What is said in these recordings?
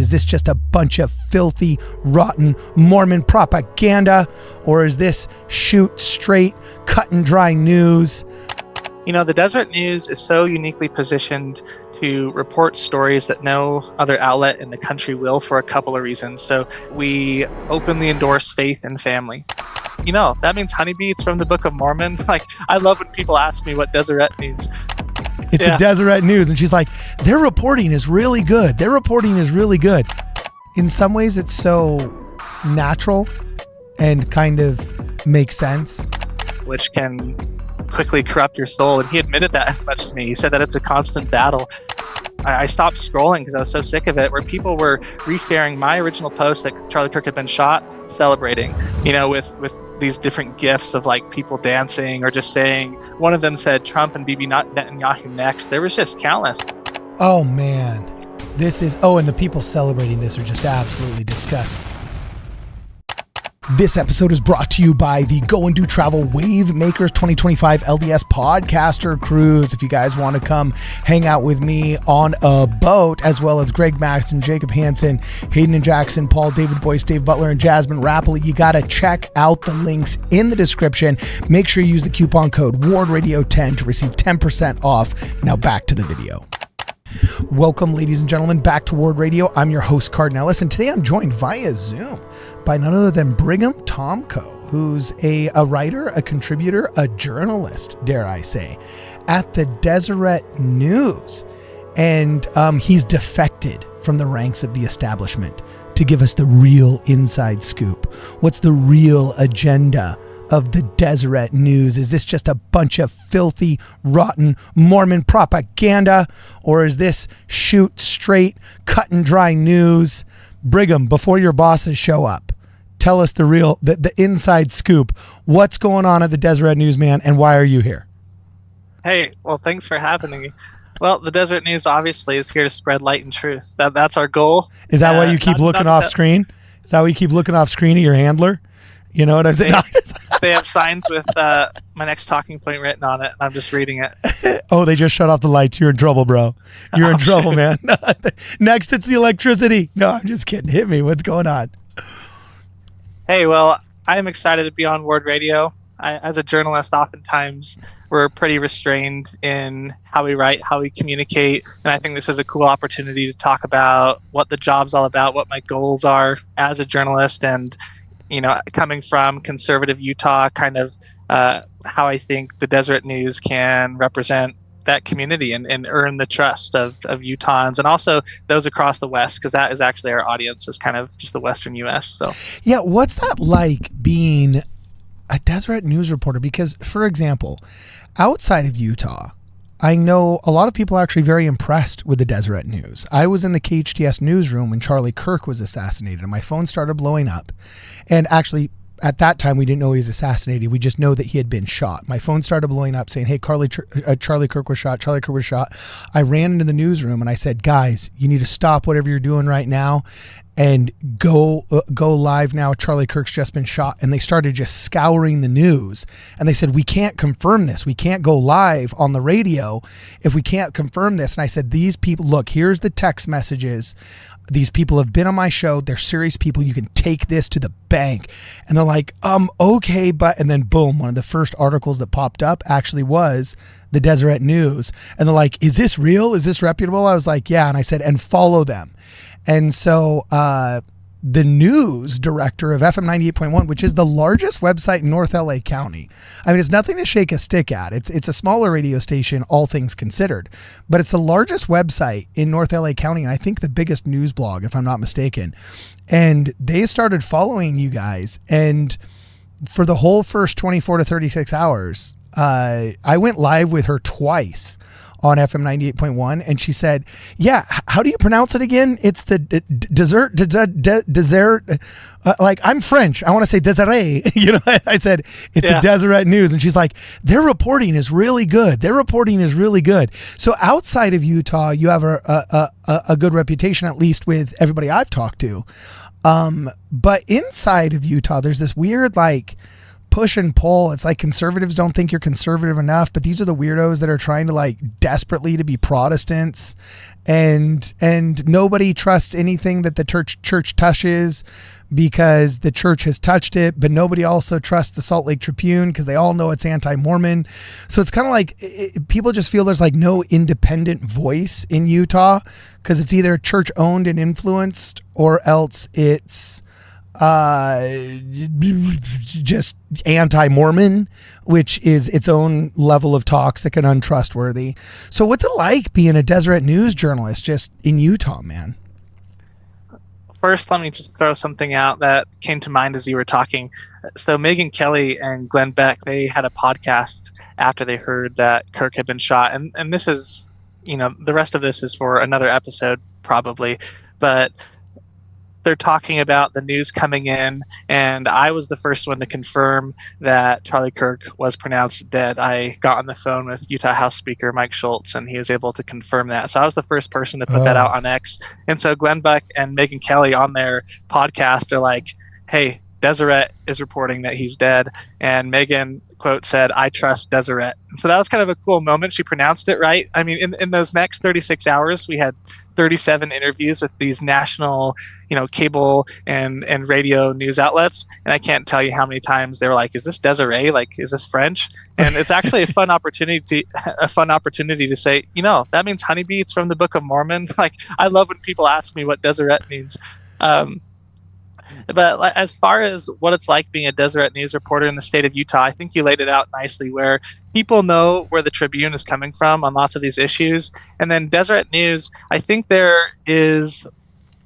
Is this just a bunch of filthy, rotten Mormon propaganda? Or is this shoot straight, cut and dry news? You know, the Deseret News is so uniquely positioned to report stories that no other outlet in the country will, for a couple of reasons. So we openly endorse faith and family. You know, that means honeybee. It's from the Book of Mormon. Like, I love when people ask me what Deseret means. It's the Deseret News. And she's like, their reporting is really good. Their reporting is really good. In some ways, it's so natural and kind of makes sense. Which can quickly corrupt your soul. And he admitted that as much to me. He said that it's a constant battle. I stopped scrolling because I was so sick of it, where people were resharing my original post that Charlie Kirk had been shot, celebrating, you know, with these different gifs of like people dancing or just saying, one of them said Trump and Bibi Netanyahu next. There was just countless. Oh man, and the people celebrating this are just absolutely disgusting. This episode is brought to you by the Go and Do Travel Wave Makers 2025 LDS Podcaster Cruise. If you guys want to come hang out with me on a boat, as well as Greg Maxton, Jacob Hansen, Hayden and Jackson, Paul, David Boyce, Dave Butler, and Jasmine Rappley, you got to check out the links in the description. Make sure you use the coupon code WARDRadio10 to receive 10% off. Now back to the video. Welcome, ladies and gentlemen, back to Ward Radio. I'm your host, Cardon Ellis, and today I'm joined via Zoom by none other than Brigham Tomko, who's a writer, a contributor, a journalist, dare I say, at the Deseret News. And he's defected from the ranks of the establishment to give us the real inside scoop. What's the real agenda of the Deseret News? Is this just a bunch of filthy, rotten Mormon propaganda? Or is this shoot straight, cut and dry news? Brigham, before your bosses show up, tell us the inside scoop. What's going on at the Deseret News, man, and why are you here? Hey, well, thanks for having me. Well, the Deseret News obviously is here to spread light and truth. That's our goal. Is that why you keep looking off screen? Is that why you keep looking off screen at your handler? You know what I'm saying? They have signs with my next talking point written on it, and I'm just reading it. Oh, they just shut off the lights. You're in trouble, bro. You're in trouble, man. Next, it's the electricity. No, I'm just kidding. Hit me. What's going on? Hey, well, I'm excited to be on Ward Radio. As a journalist, oftentimes we're pretty restrained in how we write, how we communicate, and I think this is a cool opportunity to talk about what the job's all about, what my goals are as a journalist, and you know, coming from conservative Utah, kind of how I think the Deseret News can represent that community and earn the trust of Utahns and also those across the West, because that is actually our audience, is kind of just the Western U.S. So, yeah, what's that like being a Deseret News reporter? Because, for example, outside of Utah, I know a lot of people are actually very impressed with the Deseret News. I was in the KHTS newsroom when Charlie Kirk was assassinated, and my phone started blowing up. And actually, at that time, we didn't know he was assassinated. We just know that he had been shot. My phone started blowing up saying, hey, Charlie Kirk was shot. Charlie Kirk was shot. I ran into the newsroom and I said, guys, you need to stop whatever you're doing right now and go live now. Charlie Kirk's just been shot. And they started just scouring the news. And they said, we can't confirm this. We can't go live on the radio if we can't confirm this. And I said, these people, look, here's the text messages. These people have been on my show. They're serious people. You can take this to the bank. And they're like, okay, but, and then boom, one of the first articles that popped up actually was the Deseret News. And they're like, is this real? Is this reputable? I was like, yeah. And I said, and follow them. And so the news director of FM 98.1, which is the largest website in North LA County. I mean, it's nothing to shake a stick at. It's a smaller radio station, all things considered, but it's the largest website in North LA County. And I think the biggest news blog, if I'm not mistaken. And they started following you guys. And for the whole first 24 to 36 hours, I went live with her twice on FM 98.1, and she said, yeah, how do you pronounce it again? It's the Deseret, like, I'm French. I want to say Deseret. You know, I said, it's the Deseret News. And she's like, their reporting is really good. Their reporting is really good. So outside of Utah, you have a good reputation, at least with everybody I've talked to. But inside of Utah, there's this weird, like, push and pull. It's like conservatives don't think you're conservative enough, but these are the weirdos that are trying to like desperately to be Protestants, and nobody trusts anything that the church touches because the church has touched it, but nobody also trusts the Salt Lake Tribune because they all know it's anti-Mormon. So it's kind of like people just feel there's like no independent voice in Utah because it's either church owned and influenced or else it's just anti-Mormon, which is its own level of toxic and untrustworthy. So what's it like being a Deseret News journalist just in Utah, man? First, let me just throw something out that came to mind as you were talking. So Megyn Kelly and Glenn Beck, they had a podcast after they heard that Kirk had been shot. And this is, the rest of this is for another episode probably, but they're talking about the news coming in, and I was the first one to confirm that Charlie Kirk was pronounced dead. I got on the phone with Utah House Speaker Mike Schultz, and he was able to confirm that. So I was the first person to put that out on X. And so Glenn Beck and Megyn Kelly on their podcast are like, hey, Deseret is reporting that he's dead. And Megyn, quote, said, I trust Deseret. And so that was kind of a cool moment. She pronounced it right. I mean, in those next 36 hours, we had 37 interviews with these national, cable and radio news outlets. And I can't tell you how many times they were like, is this Deseret? Like, is this French? And it's actually a fun opportunity to say, that means honeybee. It's from the Book of Mormon. Like, I love when people ask me what Deseret means. But as far as what it's like being a Deseret News reporter in the state of Utah, I think you laid it out nicely where people know where the Tribune is coming from on lots of these issues. And then Deseret News, I think there is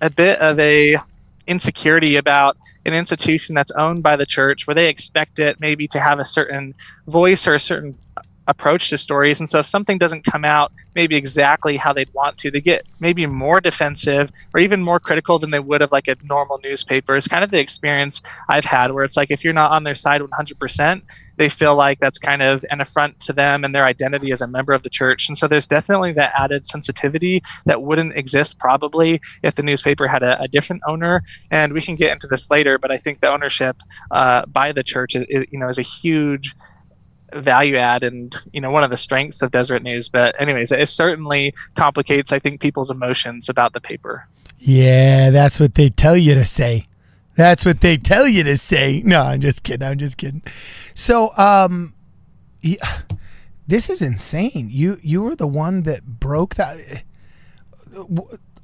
a bit of a insecurity about an institution that's owned by the church where they expect it maybe to have a certain voice or a certain approach to stories. And so if something doesn't come out maybe exactly how they'd want to, they get maybe more defensive or even more critical than they would of like a normal newspaper. It's kind of the experience I've had where it's like if you're not on their side 100%, they feel like that's kind of an affront to them and their identity as a member of the church. And so there's definitely that added sensitivity that wouldn't exist probably if the newspaper had a different owner. And we can get into this later, but I think the ownership by the church is a huge value add and one of the strengths of Deseret News. But anyways, it certainly complicates, I think, people's emotions about the paper. Yeah, that's what they tell you to say. That's what they tell you to say. No, I'm just kidding. So yeah, this is insane. You were the one that broke that.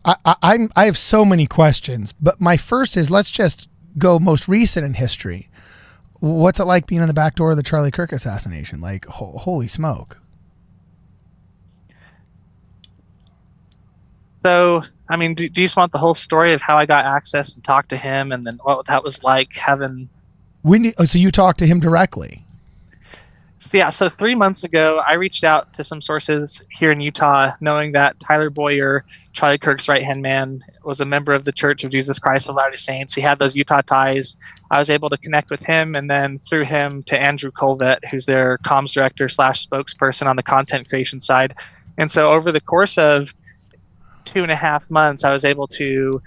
I have so many questions, but my first is, let's just go most recent in history. What's it like being in the back door of the Charlie Kirk assassination? Like, holy smoke. So, I mean, do you just want the whole story of how I got access and talked to him and then what that was like having... So you talked to him directly? So 3 months ago, I reached out to some sources here in Utah, knowing that Tyler Boyer, Charlie Kirk's right-hand man, was a member of the Church of Jesus Christ of Latter-day Saints. He had those Utah ties. I was able to connect with him and then through him to Andrew Colvett, who's their comms director / spokesperson on the content creation side. And so over the course of 2.5 months, I was able to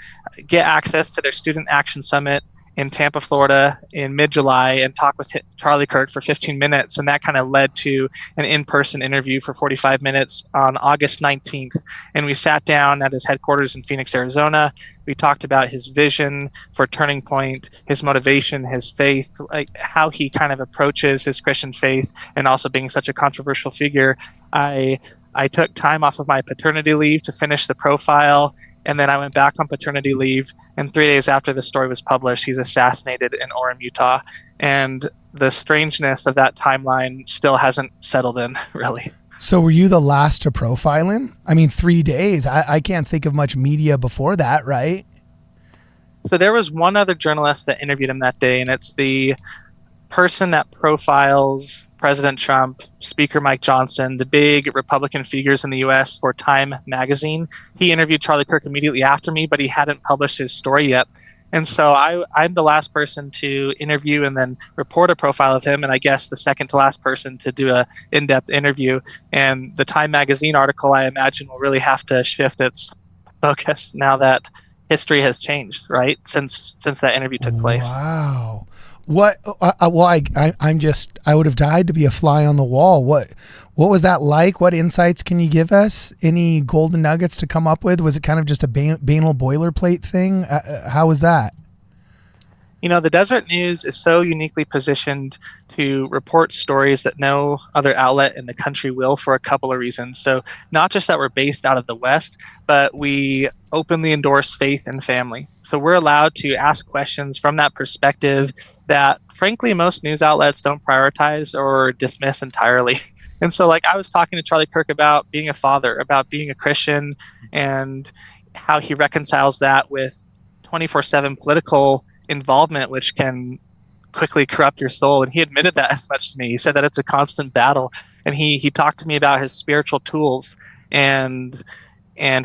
get access to their Student Action Summit in Tampa, Florida in mid-July and talk with Charlie Kirk for 15 minutes. And that kind of led to an in-person interview for 45 minutes on August 19th. And we sat down at his headquarters in Phoenix, Arizona. We talked about his vision for Turning Point, his motivation, his faith, like how he kind of approaches his Christian faith and also being such a controversial figure. I took time off of my paternity leave to finish the profile. And then I went back on paternity leave. And 3 days after the story was published, he's assassinated in Orem, Utah. And the strangeness of that timeline still hasn't settled in, really. So were you the last to profile him? I mean, 3 days. I can't think of much media before that, right? So there was one other journalist that interviewed him that day, and it's the person that profiles President Trump, Speaker Mike Johnson, the big Republican figures in the U.S. for Time magazine. He interviewed Charlie Kirk immediately after me, but he hadn't published his story yet. And so I'm the last person to interview and then report a profile of him, and I guess the second to last person to do a in-depth interview. And the Time magazine article, I imagine, will really have to shift its focus now that history has changed, right? Since that interview took place. Wow. What? Well, I would have died to be a fly on the wall. What was that like? What insights can you give us? Any golden nuggets to come up with? Was it kind of just a banal boilerplate thing? How was that? The Deseret News is so uniquely positioned to report stories that no other outlet in the country will for a couple of reasons. So, not just that we're based out of the West, but we openly endorse faith and family. So, we're allowed to ask questions from that perspective that, frankly, most news outlets don't prioritize or dismiss entirely. And so, like, I was talking to Charlie Kirk about being a father, about being a Christian, and how he reconciles that with 24/7 political involvement, which can quickly corrupt your soul. And he admitted that as much to me. He said that it's a constant battle. And he talked to me about his spiritual tools and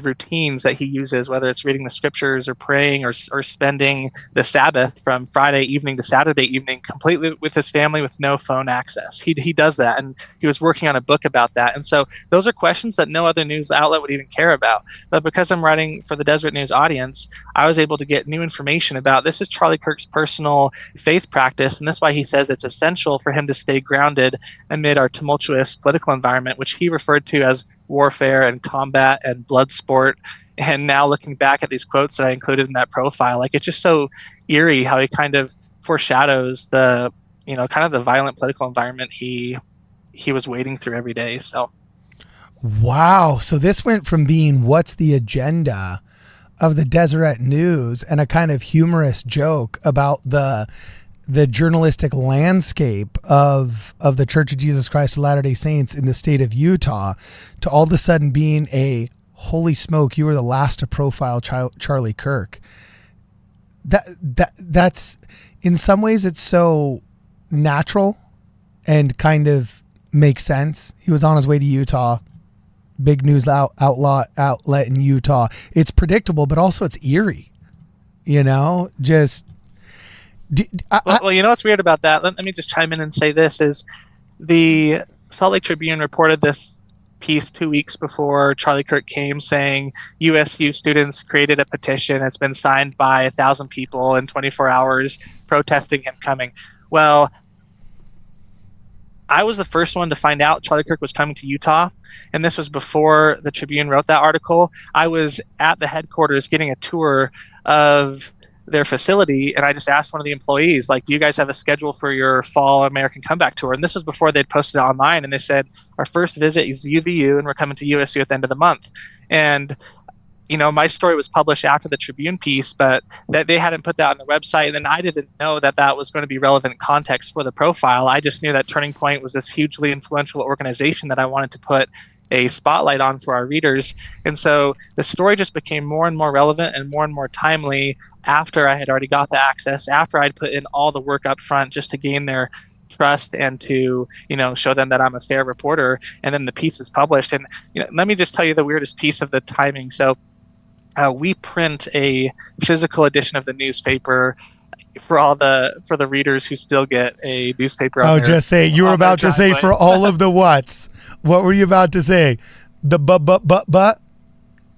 routines that he uses, whether it's reading the scriptures or praying or spending the Sabbath from Friday evening to Saturday evening completely with his family with no phone access. He does that, and he was working on a book about that. And so those are questions that no other news outlet would even care about. But because I'm writing for the Deseret News audience, I was able to get new information about this is Charlie Kirk's personal faith practice, and that's why he says it's essential for him to stay grounded amid our tumultuous political environment, which he referred to as warfare and combat and blood sport. And now looking back at these quotes that I included in that profile, like, it's just so eerie how he kind of foreshadows the, kind of the violent political environment he was wading through every day. So Wow. So this went from being what's the agenda of the Deseret News and a kind of humorous joke about the journalistic landscape of the Church of Jesus Christ of Latter-day Saints in the state of Utah to all of a sudden being a holy smoke, you were the last to profile Charlie Kirk. That's in some ways it's so natural and kind of makes sense. He was on his way to Utah, big news outlet in Utah. It's predictable, but also it's eerie, just well, what's weird about that? Let me just chime in and say this is the Salt Lake Tribune reported this piece 2 weeks before Charlie Kirk came, saying USU students created a petition. It's been signed by 1,000 people in 24 hours protesting him coming. Well, I was the first one to find out Charlie Kirk was coming to Utah, and this was before the Tribune wrote that article. I was at the headquarters getting a tour of their facility, and I just asked one of the employees, like, do you guys have a schedule for your fall American Comeback Tour? And this was before they'd posted it online, and they said, our first visit is UVU, and we're coming to USU at the end of the month. And my story was published after the Tribune piece, but that they hadn't put that on the website, and I didn't know that was going to be relevant context for the profile. I just knew that Turning Point was this hugely influential organization that I wanted to put a spotlight on for our readers. And so the story just became more and more relevant and more timely after I had already got the access, after I'd put in all the work up front just to gain their trust and to, show them that I'm a fair reporter. And then the piece is published. And let me just tell you the weirdest piece of the timing. So we print a physical edition of the newspaper for the readers who still get a newspaper. Just say you were about to say for all of the whats. What were you about to say? The but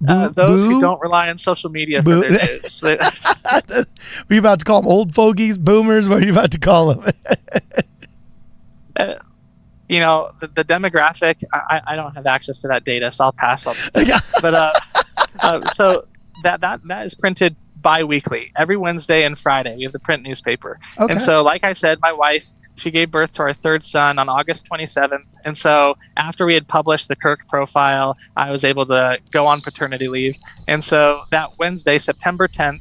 those who don't rely on social media for their news. Were you about to call them old fogies, boomers? What are you about to call them? The demographic. I don't have access to that data, so I'll pass on. But so that is printed bi-weekly. Every Wednesday and Friday we have the print newspaper. Okay. And so, like I said, my wife, she gave birth to our third son on August 27th. And so after we had published the Kirk profile, I was able to go on paternity leave. And so that Wednesday, September 10th,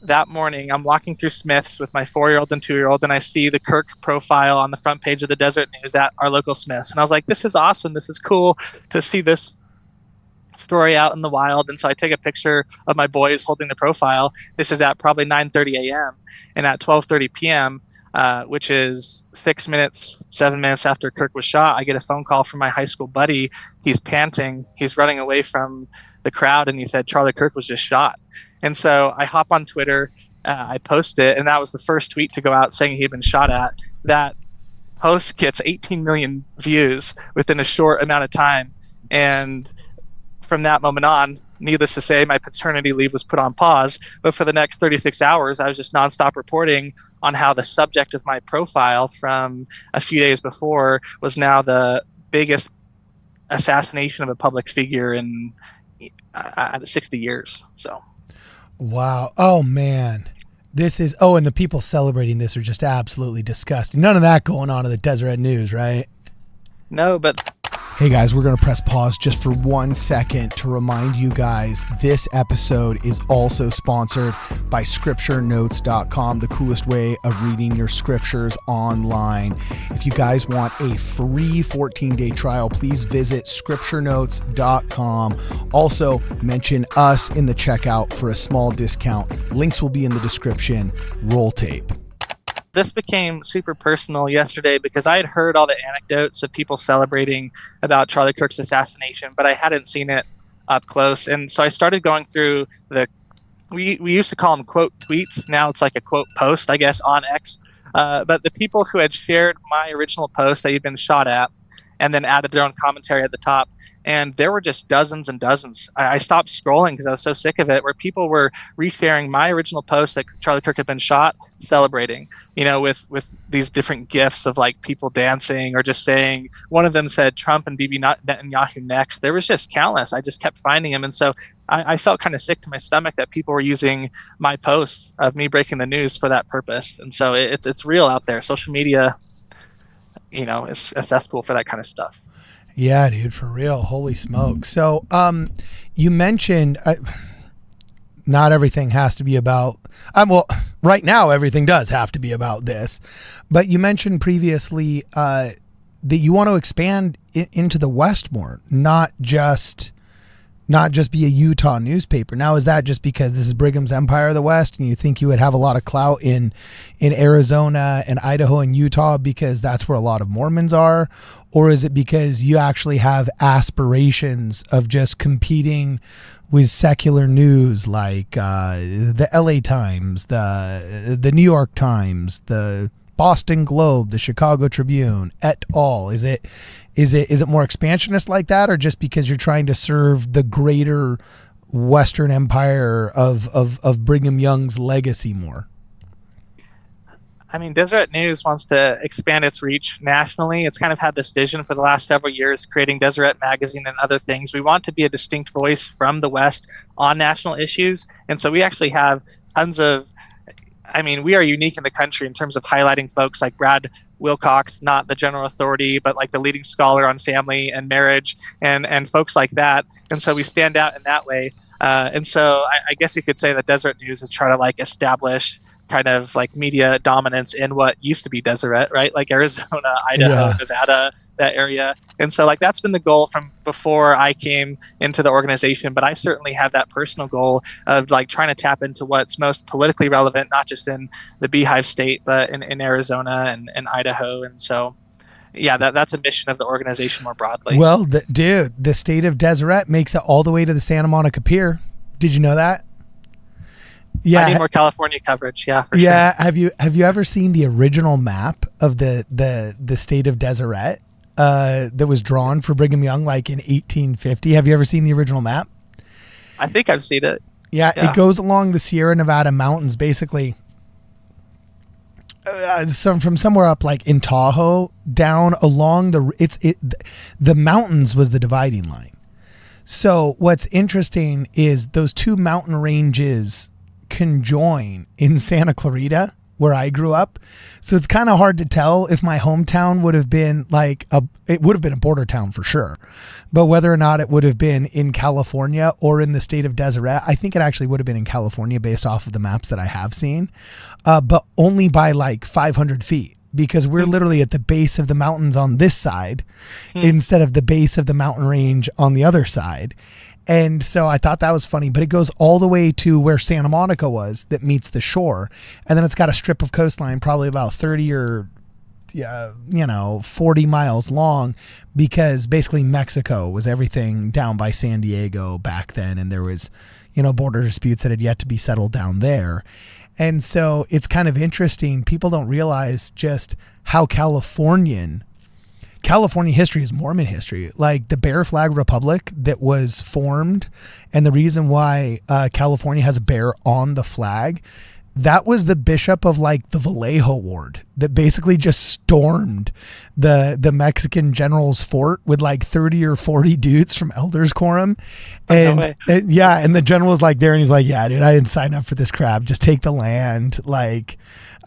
that morning, I'm walking through Smith's with my 4-year-old and 2-year-old, and I see the Kirk profile on the front page of the Deseret News at our local Smith's. And I was like, this is awesome. This is cool to see this story out in the wild. And so I take a picture of my boys holding the profile. This is at probably 9:30 a.m. And at 12:30 p.m., which is 7 minutes after Kirk was shot, I get a phone call from my high school buddy. He's panting. He's running away from the crowd, and he said, Charlie Kirk was just shot. And so I hop on Twitter, I post it, and that was the first tweet to go out saying he had been shot at. That post gets 18 million views within a short amount of time. And from that moment on, needless to say, my paternity leave was put on pause. But for the next 36 hours, I was just nonstop reporting on how the subject of my profile from a few days before was now the biggest assassination of a public figure in 60 years. So, wow. Oh man. This is, oh, and the people celebrating this are just absolutely disgusting. None of that going on in the Deseret News, right? no, but Hey guys, we're going to press pause just for 1 second to remind you guys this episode is also sponsored by scripturenotes.com, the coolest way of reading your scriptures online. If you guys want a free 14-day trial, please visit scripturenotes.com. Also, mention us in the checkout for a small discount. Links will be in the description. Roll tape. this became super personal yesterday because I had heard all the anecdotes of people celebrating about Charlie Kirk's assassination, but I hadn't seen it up close. And so I started going through we used to call them quote tweets. Now it's like a quote post, I guess, on X. But the people who had shared my original post that he'd been shot at and then added their own commentary at the top. And there were just dozens and dozens. I stopped scrolling because I was so sick of it, where people were resharing my original post that Charlie Kirk had been shot, celebrating, with these different gifs of like people dancing or just saying, one of them said Trump and Bibi Netanyahu next. There was just countless. I just kept finding them. And so I felt kind of sick to my stomach that people were using my posts of me breaking the news for that purpose. And so it's real out there. Social media, it's cool for that kind of stuff. Yeah, dude, for real. Holy smoke. So, you mentioned not everything has to be about, well, right now everything does have to be about this, but you mentioned previously that you want to expand into the West more, not just be a Utah newspaper. Now, is that just because this is Brigham's Empire of the West and you think you would have a lot of clout in Arizona and Idaho and Utah because that's where a lot of Mormons are? Or is it because you actually have aspirations of just competing with secular news like the LA Times, the New York Times, the Boston Globe, the Chicago Tribune, et al.? Is it more expansionist like that, or just because you're trying to serve the greater Western Empire of Brigham Young's legacy more? I mean, Deseret News wants to expand its reach nationally. It's kind of had this vision for the last several years, creating Deseret Magazine and other things. We want to be a distinct voice from the West on national issues. And so we actually have tons of, we are unique in the country in terms of highlighting folks like Brad Wilcox, not the general authority, but like the leading scholar on family and marriage and folks like that. And so we stand out in that way. And so I guess you could say that Deseret News is trying to like establish kind of like media dominance in what used to be Deseret, right? Like Arizona, Idaho, Nevada, that area. And so like that's been the goal from before I came into the organization, but I certainly have that personal goal of like trying to tap into what's most politically relevant, not just in the Beehive State, but in Arizona and Idaho. And so yeah, that's a mission of the organization more broadly. Well, the state of Deseret makes it all the way to the Santa Monica Pier. Did you know that? Yeah, I need more California coverage. Yeah, for sure. Yeah, have you ever seen the original map of the state of Deseret that was drawn for Brigham Young like in 1850? Have you ever seen the original map? I think I've seen it. Yeah. It goes along the Sierra Nevada mountains, basically. From somewhere up like in Tahoe down along the mountains was the dividing line. So what's interesting is those two mountain ranges conjoin in Santa Clarita, where I grew up. So it's kind of hard to tell if my hometown would have been it would have been a border town for sure, but whether or not it would have been in California or in the state of Deseret. I think it actually would have been in California based off of the maps that I have seen, but only by like 500 feet. Because we're literally at the base of the mountains on this side instead of the base of the mountain range on the other side. And so I thought that was funny, but it goes all the way to where Santa Monica was that meets the shore. And then it's got a strip of coastline, probably about 30 or 40 miles long, because basically Mexico was everything down by San Diego back then. And there was, border disputes that had yet to be settled down there. And so it's kind of interesting. People don't realize just how Californian California history is Mormon history. Like the Bear Flag Republic that was formed, and the reason why California has a bear on the flag, that was the bishop of like the Vallejo ward that basically just stormed the Mexican general's fort with like 30 or 40 dudes from elders quorum. And, No way. and the general was like there and he's like, yeah, dude, I didn't sign up for this crap. Just take the land. Like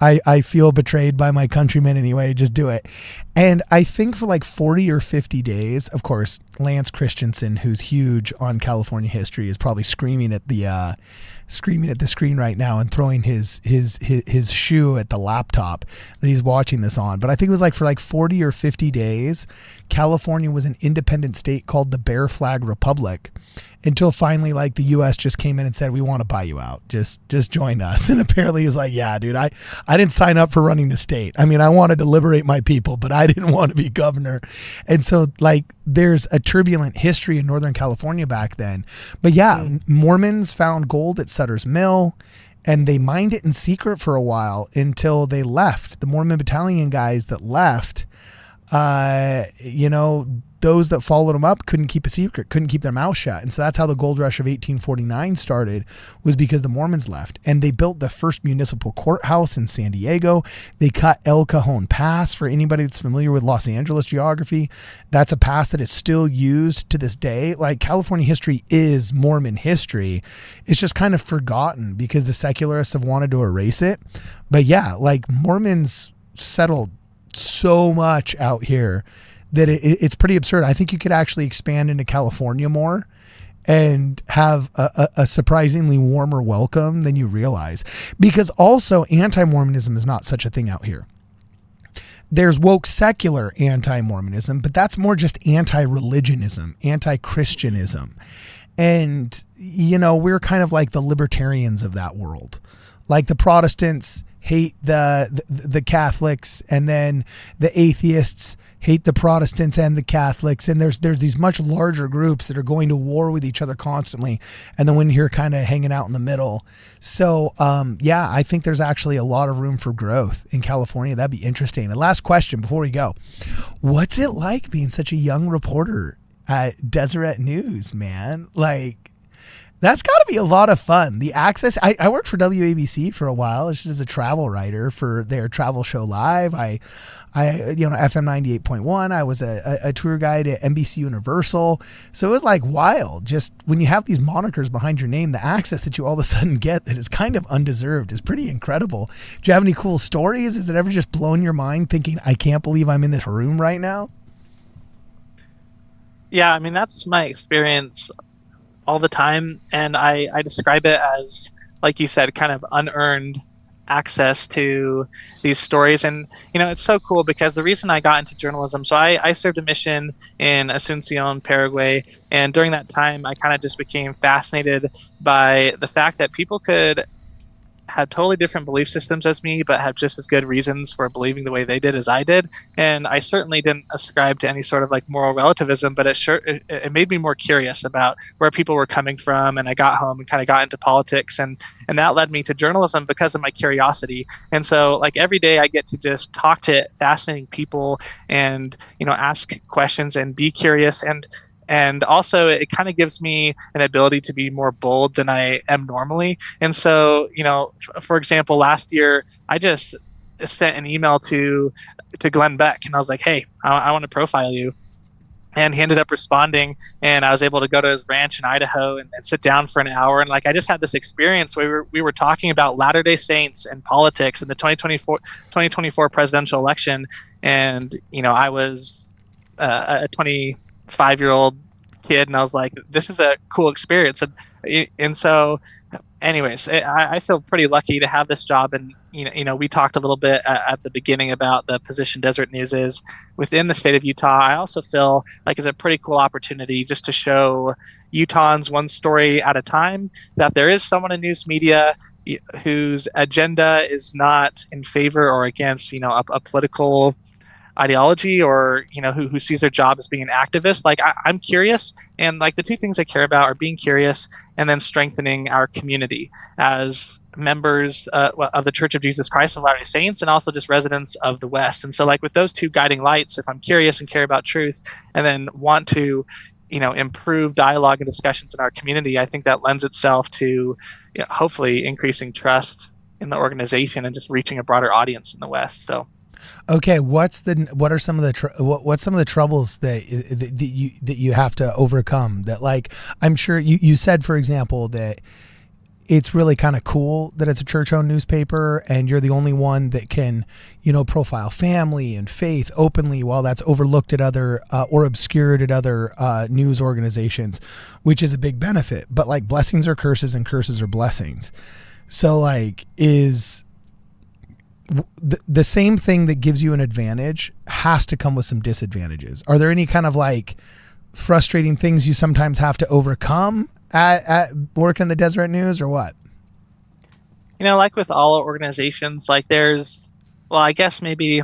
I feel betrayed by my countrymen anyway. Just do it. And I think for like 40 or 50 days, of course, Lance Christensen, who's huge on California history, is probably screaming at the screen right now and throwing his shoe at the laptop that he's watching this on. But I think it was like for like 40 or 50 days, California was an independent state called the Bear Flag Republic, until finally like the US just came in and said, we want to buy you out. Just join us. And apparently he's like, yeah, dude, I didn't sign up for running the state. I mean, I wanted to liberate my people, but I didn't want to be governor. And so like there's a turbulent history in Northern California back then. But yeah, Mormons found gold at Sutter's Mill and they mined it in secret for a while until they left. The Mormon battalion guys that left, those that followed them up couldn't keep a secret, couldn't keep their mouth shut. And so that's how the gold rush of 1849 started, was because the Mormons left. And they built the first municipal courthouse in San Diego. They cut El Cajon Pass. For anybody that's familiar with Los Angeles geography, that's a pass that is still used to this day. Like California history is Mormon history. It's just kind of forgotten because the secularists have wanted to erase it. But yeah, like Mormons settled so much out here that it's pretty absurd. I think you could actually expand into California more and have a surprisingly warmer welcome than you realize. Because also anti-Mormonism is not such a thing out here. There's woke secular anti-Mormonism, but that's more just anti-religionism, anti-Christianism. And, we're kind of like the libertarians of that world. Like the Protestants hate the Catholics, and then the atheists hate the Protestants and the Catholics, and there's these much larger groups that are going to war with each other constantly, and then when you're kind of hanging out in the middle. So I think there's actually a lot of room for growth in California. That'd be interesting. And last question before we go, what's it like being such a young reporter at Deseret News, man? Like, that's got to be a lot of fun. The access. I worked for WABC for a while, just as a travel writer for their travel show Live. I FM 98.1. I was a tour guide at NBC Universal. So it was like wild. Just when you have these monikers behind your name, the access that you all of a sudden get that is kind of undeserved is pretty incredible. Do you have any cool stories? Has it ever just blown your mind thinking, I can't believe I'm in this room right now? Yeah, I mean, that's my experience all the time. And I describe it as, like you said, kind of unearned access to these stories. And it's so cool because the reason I got into journalism, so I served a mission in Asuncion, Paraguay, and during that time I kind of just became fascinated by the fact that people could had totally different belief systems as me, but have just as good reasons for believing the way they did as I did. And I certainly didn't ascribe to any sort of like moral relativism, but it made me more curious about where people were coming from. And I got home and kind of got into politics, and that led me to journalism because of my curiosity. And so like every day I get to just talk to fascinating people and, ask questions and be curious. And also it kind of gives me an ability to be more bold than I am normally. And so, for example, last year, I just sent an email to Glenn Beck, and I was like, hey, I want to profile you. And he ended up responding, and I was able to go to his ranch in Idaho and sit down for an hour. And like, I just had this experience where we were talking about Latter-day Saints and politics and the 2024 presidential election. And, I was a 25-year-old kid, and I was like, this is a cool experience. And so anyways, I feel pretty lucky to have this job. And we talked a little bit at the beginning about the position Deseret News is within the state of Utah. I also feel like it's a pretty cool opportunity just to show Utahns one story at a time, that there is someone in news media whose agenda is not in favor or against a political ideology, or who sees their job as being an activist. Like I'm curious, and like the two things I care about are being curious and then strengthening our community as members of the Church of Jesus Christ of Latter-day Saints, and also just residents of the West. And so, like, with those two guiding lights, if I'm curious and care about truth, and then want to, improve dialogue and discussions in our community, I think that lends itself to, hopefully increasing trust in the organization and just reaching a broader audience in the West. So. Okay, what are some of the what's some of the troubles that you have to overcome? That, like, I'm sure you said, for example, that it's really kind of cool that it's a church-owned newspaper and you're the only one that can, profile family and faith openly, while that's overlooked at other or obscured at other news organizations, which is a big benefit. But, like, blessings are curses and curses are blessings. So, like, is the same thing that gives you an advantage has to come with some disadvantages. Are there any kind of, like, frustrating things you sometimes have to overcome at work in the Deseret News, or what? Like with all organizations, like I guess maybe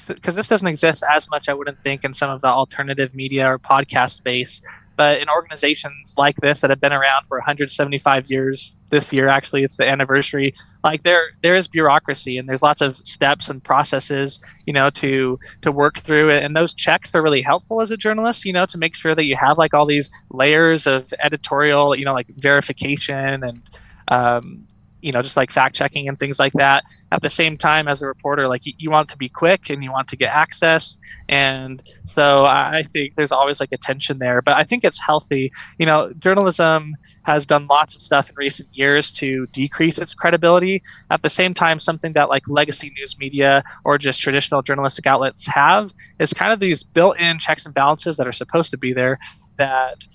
because this doesn't exist as much, I wouldn't think, in some of the alternative media or podcast space. But in organizations like this that have been around for 175 years, this year actually it's the anniversary, like there is bureaucracy and there's lots of steps and processes, to work through it. And those checks are really helpful as a journalist, to make sure that you have, like, all these layers of editorial, like verification and just like fact checking and things like that. At the same time, as a reporter, like, you want to be quick and you want to get access. And so I think there's always, like, a tension there, but I think it's healthy. Journalism has done lots of stuff in recent years to decrease its credibility. At the same time, something that, like, legacy news media or just traditional journalistic outlets have is kind of these built-in checks and balances that are supposed to be there that,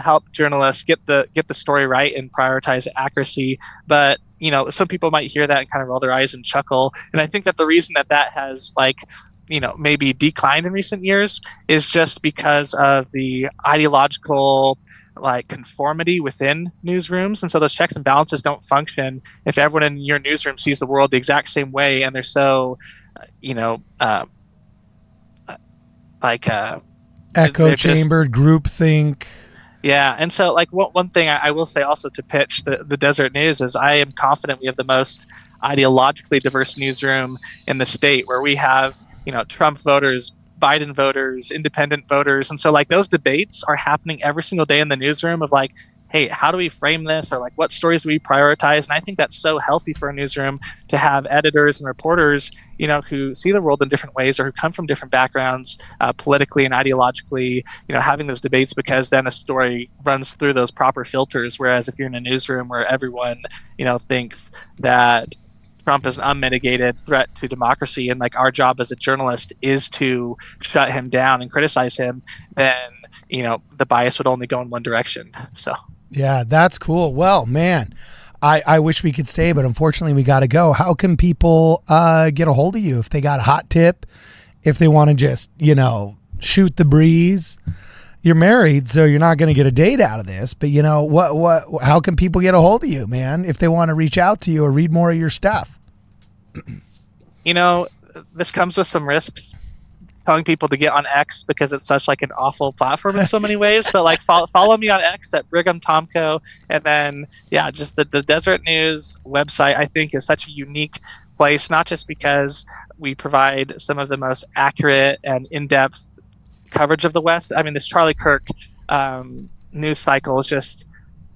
help journalists get the story right and prioritize accuracy. But, some people might hear that and kind of roll their eyes and chuckle. And I think that the reason that has, like, maybe declined in recent years is just because of the ideological, like, conformity within newsrooms. And so those checks and balances don't function if everyone in your newsroom sees the world the exact same way and they're so, echo chambered, groupthink. Yeah. And so, like, one thing I will say also to pitch the Deseret News is I am confident we have the most ideologically diverse newsroom in the state, where we have, Trump voters, Biden voters, independent voters. And so, like, those debates are happening every single day in the newsroom of, like, hey, how do we frame this? Or, like, what stories do we prioritize? And I think that's so healthy for a newsroom to have editors and reporters, who see the world in different ways or who come from different backgrounds, politically and ideologically, having those debates, because then a story runs through those proper filters. Whereas if you're in a newsroom where everyone, thinks that Trump is an unmitigated threat to democracy, and, like, our job as a journalist is to shut him down and criticize him, then, the bias would only go in one direction. So. Yeah, that's cool. Well, man, I wish we could stay, but unfortunately we got to go. How can people get a hold of you if they got a hot tip, if they want to just, shoot the breeze? You're married, so you're not going to get a date out of this, but how can people get a hold of you, man, if they want to reach out to you or read more of your stuff? This comes with some risks, telling people to get on X, because it's such, like, an awful platform in so many ways. But, like, follow me on X at Brigham Tomko. And then, yeah, just the Deseret News website, I think, is such a unique place, not just because we provide some of the most accurate and in-depth coverage of the West. I mean, this Charlie Kirk news cycle is just,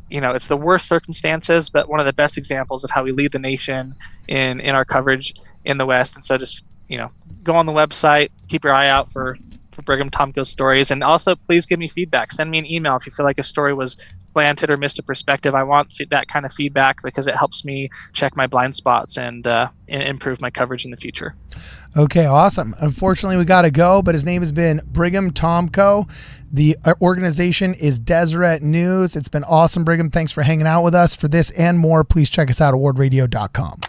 it's the worst circumstances, but one of the best examples of how we lead the nation in our coverage in the West. And so just, go on the website, keep your eye out for Brigham Tomko stories. And also, please give me feedback. Send me an email if you feel like a story was planted or missed a perspective. I want that kind of feedback because it helps me check my blind spots and improve my coverage in the future. Okay, awesome. Unfortunately, we got to go, but his name has been Brigham Tomko. The organization is Deseret News. It's been awesome, Brigham. Thanks for hanging out with us. For this and more, please check us out at worldradio.com.